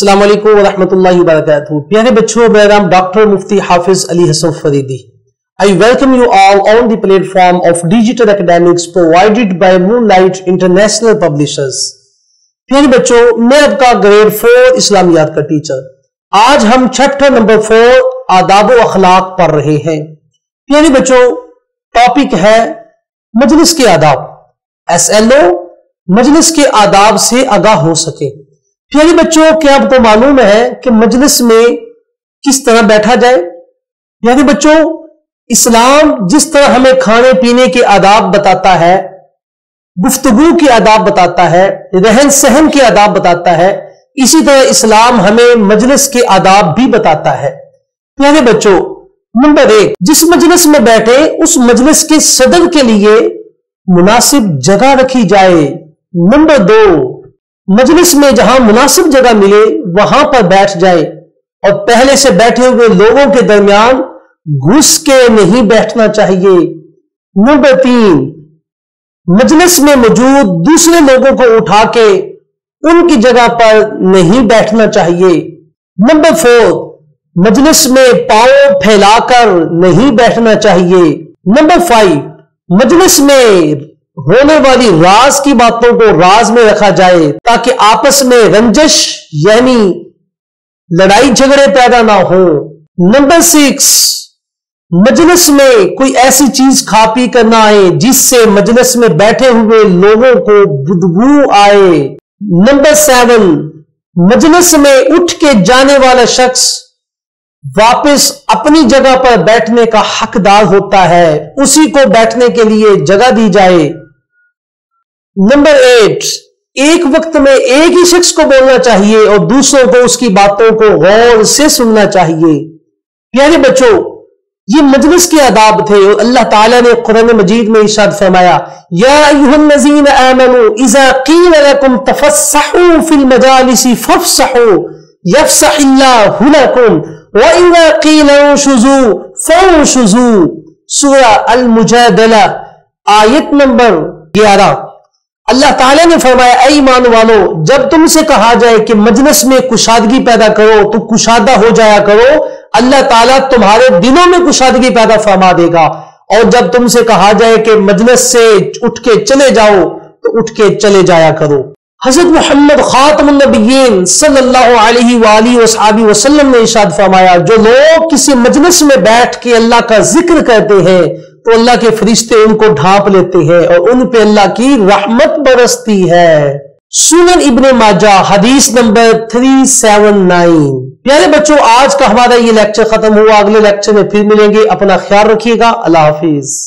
السلام علیکم ورحمۃ اللہ وبرکاتہ. پیارے بچوں، میرا نام ڈاکٹر مفتی حافظ علی حسن Faridi. I welcome you all on the platform of digital academics provided by Moonlight International Publishers. پیارے بچوں، میں آپ کا گریڈ 4 اسلامیات کا ٹیچر. آج ہم چیپٹر نمبر 4 آداب و اخلاق پڑھ رہے ہیں. پیارے بچوں، ٹاپک ہے مجلس کے آداب. SLO مجلس کے آداب سے آگاہ ہو سکے. پیارے بچوں، کیا آپ کو معلوم ہے کہ مجلس میں کس طرح بیٹھا جائے؟ پیارے بچوں، اسلام جس طرح ہمیں کھانے پینے کے آداب بتاتا ہے، گفتگو کے آداب بتاتا ہے، رہن سہن کے آداب بتاتا ہے، اسی طرح اسلام ہمیں مجلس کے آداب بھی بتاتا ہے. پیارے بچوں، نمبر 1، جس مجلس میں بیٹھے اس مجلس کے صدر کے لیے مناسب جگہ رکھی جائے. نمبر 2، مجلس میں جہاں مناسب جگہ ملے وہاں پر بیٹھ جائے اور پہلے سے بیٹھے ہوئے لوگوں کے درمیان گھس کے نہیں بیٹھنا چاہیے. نمبر 3، مجلس میں موجود دوسرے لوگوں کو اٹھا کے ان کی جگہ پر نہیں بیٹھنا چاہیے. نمبر 4، مجلس میں پاؤں پھیلا کر نہیں بیٹھنا چاہیے. نمبر 5، مجلس میں ہونے والی راز کی باتوں کو راز میں رکھا جائے تاکہ آپس میں رنجش یعنی لڑائی جھگڑے پیدا نہ ہو. نمبر 6، مجلس میں کوئی ایسی چیز کھا پی کر نہ آئے جس سے مجلس میں بیٹھے ہوئے لوگوں کو بدبو آئے. نمبر 7، مجلس میں اٹھ کے جانے والا شخص واپس اپنی جگہ پر بیٹھنے کا حقدار ہوتا ہے، اسی کو بیٹھنے کے لیے جگہ دی جائے. نمبر 8، ایک وقت میں ایک ہی شخص کو بولنا چاہیے اور دوسروں کو اس کی باتوں کو غور سے سننا چاہیے. پیارے بچوں، یہ مجلس کے آداب تھے اور اللہ تعالیٰ نے قرآن مجید میں ارشاد فرمایا، یا ایھا الذین آمنوا اذا قیل لکم تفسحوا فی المجالس فافسحوا یفسح اللہ لکم وَإِذَا قِيلَ انشُزُوا فَانشُزُوا. سورہ المجادلہ آیت نمبر 11. اللہ تعالیٰ نے فرمایا، اے ایمان والو، جب تم سے کہا جائے کہ مجلس میں کشادگی پیدا کرو تو کشادہ ہو جایا کرو، اللہ تعالیٰ تمہارے دلوں میں کشادگی پیدا فرما دے گا. اور جب تم سے کہا جائے کہ مجلس سے اٹھ کے چلے جاؤ تو اٹھ کے چلے جایا کرو. حضرت محمد خاتم النبیین صلی اللہ علیہ وآلہ وسلم نے ارشاد فرمایا، جو لوگ کسی مجلس میں بیٹھ کے اللہ کا ذکر کرتے ہیں تو اللہ کے فرشتے ان کو ڈھانپ لیتے ہیں اور ان پہ اللہ کی رحمت برستی ہے. سنن ابن ماجہ حدیث نمبر 379. پیارے بچوں، آج کا ہمارا یہ لیکچر ختم ہوا. اگلے لیکچر میں پھر ملیں گے. اپنا خیال رکھیے گا. اللہ حافظ.